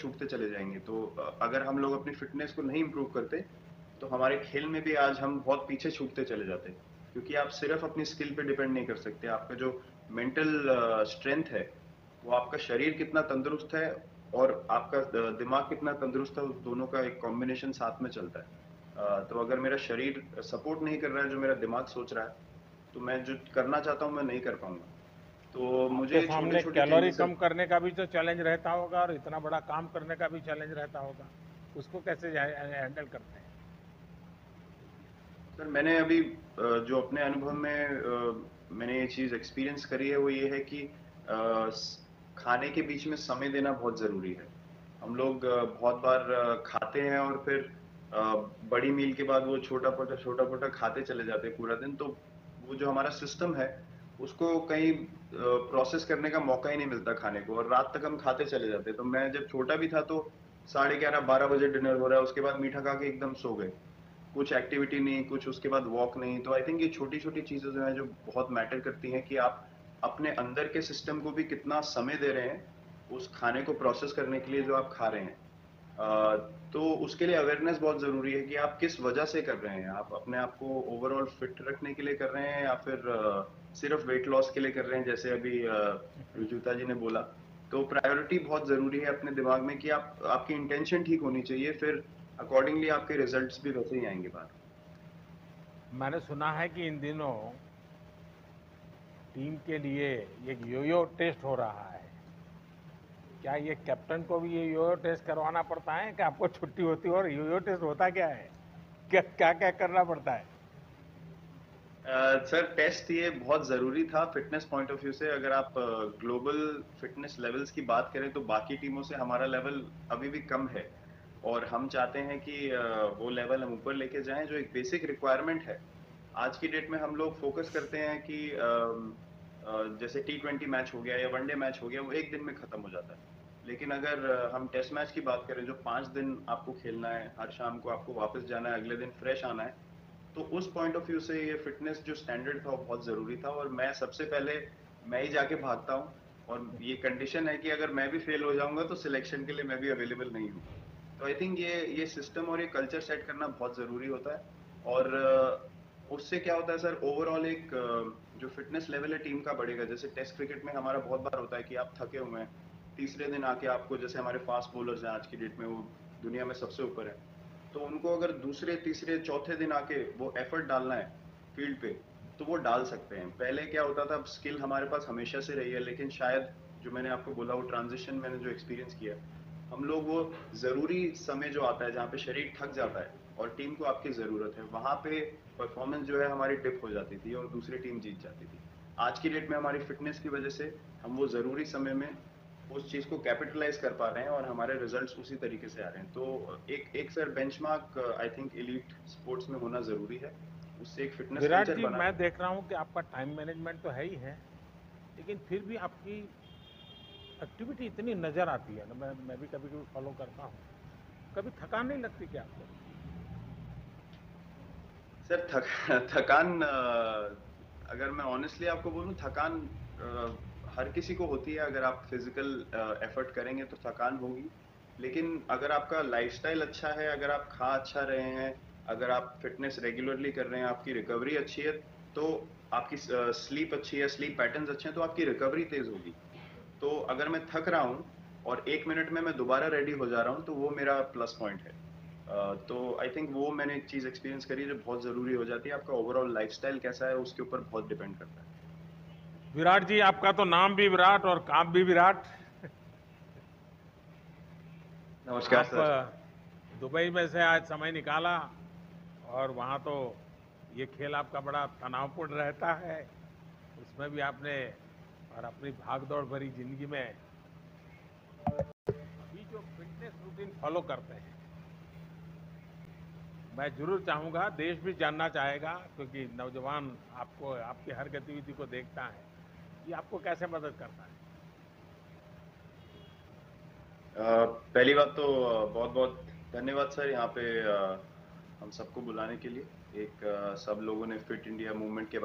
छूटते चले जाएँगे। तो अगर हम लोग अपनी फ़िटनेस को नहीं इम्प्रूव करते, तो हमारे खेल में भी आज हम बहुत पीछे छूटते चले जाते। क्योंकि आप सिर्फ़ अपनी स्किल पे डिपेंड नहीं कर सकते। आपका जो मेंटल स्ट्रेंथ है, वो आपका शरीर कितना तंदुरुस्त है और आपका दिमाग कितना तंदुरुस्त है, उस दोनों का एक कॉम्बिनेशन साथ में चलता है। तो अगर मेरा शरीर सपोर्ट नहीं कर रहा है, जो मेरा दिमाग सोच रहा है, तो मैं जो करना चाहता हूँ, मैं नहीं कर पाऊँगा। तो मुझे आपके ये सामने छोटे-छोटे कैलोरी चेंजेस कम करने का भी तो चैलेंज रहता होगा और इतना बड़ा काम करने का भी चैलेंज रहता होगा। उसको कैसे हैंडल करते हैं? सर मैंने अभी जो अपने अनुभव में मैंने ये चीज़ एक्सपीरियंस करी है वो ये है कि खाने के बीच में समय देना बहुत ज़रूरी है। हम लोग बहुत बार खाते हैं और फिर अ, बड़ी मील के बाद वो छोटा-छोटा खाते चले जाते हैं पूरा दिन, तो वो जो हमारा सिस्टम है उसको कहीं प्रोसेस करने का मौका ही नहीं मिलता खाने को और रात तक हम खाते चले जाते हैं। तो मैं जब छोटा भी था तो 11:30-12 बजे डिनर हो रहा है, उसके बाद मीठा खा के एकदम सो गए। कुछ एक्टिविटी नहीं, कुछ उसके बाद वॉक नहीं, तो आई थिंक ये छोटी-छोटी चीज़ें जो हैं, जो बहुत मैटर करती हैं कि आप अपने अंदर के सिस्टम को भी कितना समय दे रहे हैं, उस खाने को प्रोसेस करने के लिए जो आप खा रहे हैं। अ, तो उसके लिए अवेयरनेस बहुत ज़रूरी है कि आप किस वजह से कर रहे हैं। आप अपने आप को ओवरऑल फिट रखने के लिए कर रहे हैं या फिर सिर्फ़ वेट लॉस के लिए कर रहे हैं, जैसे अभी रुजुता जी ने बोला। तो प्रायोरिटी बहुत ज़रूरी है अपने दिमाग में कि आप आपकी इंटेंशन ठीक होनी चाहिए, फिर अकॉर्डिंगली आपके रिज़ल्ट्स भी वैसे ही आएँगे बाहर। मैंने सुना है कि इन दिनों टीम के लिए एक यो-यो टेस्ट हो रहा है। क्या ये कैप्टन को भी ये यो-यो टेस्ट करवाना पड़ता है कि आपको छुट्टी होती है और यो-यो टेस्ट होता क्या है? क्या-क्या करना पड़ता है? सर टेस्ट ये बहुत ज़रूरी था फ़िटनेस पॉइंट ऑफ व्यू से। अगर आप ग्लोबल फ़िटनेस लेवल्स की बात करें तो बाकी टीमों से हमारा लेवल अभी भी कम है और हम चाहते हैं कि वो लेवल हम ऊपर लेके जाएँ, जो एक बेसिक रिक्वायरमेंट है। आज की डेट में हम लोग फ़ोकस करते हैं कि जैसे टी20 मैच हो गया या वनडे मैच हो गया, वो 1 दिन में खत्म हो जाता है। लेकिन अगर हम टेस्ट मैच की बात करें, जो 5 दिन आपको खेलना है, हर शाम को आपको वापस जाना है, अगले दिन फ्रेश आना है, तो उस पॉइंट ऑफ व्यू से ये फ़िटनेस जो स्टैंडर्ड था वो बहुत ज़रूरी था और मैं सबसे पहले मैं ही जाके भागता हूँ और ये कंडीशन है कि अगर मैं भी फ़ेल हो जाऊँगा तो सिलेक्शन के लिए मैं भी अवेलेबल नहीं हूँ। तो आई थिंक ये सिस्टम और ये कल्चर सेट करना बहुत ज़रूरी होता है और उससे क्या होता है सर, ओवरऑल एक जो फ़िटनेस लेवल है टीम का बढ़ेगा। जैसे टेस्ट क्रिकेट में हमारा बहुत बार होता है कि आप थके हुए हैं, तीसरे दिन आके आपको, जैसे हमारे फ़ास्ट बॉलर्स हैं आज की डेट में, वो दुनिया में सबसे ऊपर है। तो उनको अगर दूसरे, तीसरे, चौथे दिन आके वो एफर्ट डालना है फील्ड पे, तो वो डाल सकते हैं। पहले क्या होता था, स्किल हमारे पास हमेशा से रही है, लेकिन शायद जो मैंने आपको बोला, वो ट्रांजिशन मैंने जो एक्सपीरियंस किया, हम लोग वो ज़रूरी समय जो आता है जहाँ पे शरीर थक जाता है और टीम को आपकी ज़रूरत है, वहाँ पे परफॉर्मेंस जो है हमारी डिप हो जाती थी और दूसरी टीम जीत जाती थी। आज की डेट में हमारी फिटनेस की वजह से हम वो ज़रूरी समय में उस चीज़ को कैपिटलाइज़ कर पा रहे हैं और हमारे रिजल्ट्स उसी तरीके से आ रहे हैं। तो एक एक sir benchmark I think elite sports में होना ज़रूरी है। उससे एक फिटनेस विराट कल्चर जी, बना मैं रहता है। देख रहा हूँ कि आपका टाइम मैनेजमेंट तो है ही है, लेकिन फिर भी आपकी एक्टिविटी इतनी नज़र आती है ना, मैं भी कभी-कभी फ़ॉलो करता हूँ। कभी थकान नहीं लगती क्या आपको? सर थकान अगर मैं ऑनेस्टली आपको बोलूँ, थकान हर किसी को होती है। अगर आप फिज़िकल एफर्ट करेंगे तो थकान होगी। लेकिन अगर आपका लाइफ़स्टाइल अच्छा है, अगर आप खा अच्छा रहे हैं, अगर आप फिटनेस रेगुलरली कर रहे हैं, आपकी रिकवरी अच्छी है, तो आपकी स्लीप अच्छी है, स्लीप पैटर्न्स अच्छे हैं, तो आपकी रिकवरी तेज़ होगी। तो अगर मैं थक रहा हूँ और 1 मिनट में मैं दोबारा रेडी हो जा रहा हूँ, तो वो मेरा प्लस पॉइंट है। तो आई थिंक वो मैंने एक चीज़ एक्सपीरियंस करी है जो बहुत ज़रूरी हो जाती है। आपका ओवरऑल लाइफ़स्टाइल कैसा है, उसके ऊपर बहुत डिपेंड करता है। विराट जी, आपका तो नाम भी विराट और काम भी विराट। नमस्कार आप सर। दुबई में से आज समय निकाला और वहाँ तो ये खेल आपका बड़ा तनावपूर्ण रहता है। उसमें भी आपने और अपनी भाग-दौड़ भरी ज़िंदगी में अभी जो फ़िटनेस रूटीन फ़ॉलो करते हैं, मैं ज़रूर चाहूँगा, देश भी जानना चाहेगा क्योंकि नौजवान आपको आपकी हर गतिविधि को देखता है, ये आपको कैसे मदद करता है? पहली बात तो बहुत-बहुत धन्यवाद सर, यहाँ पे हम सबको बुलाने के लिए। एक सब लोगों ने फिट इंडिया मूवमेंट के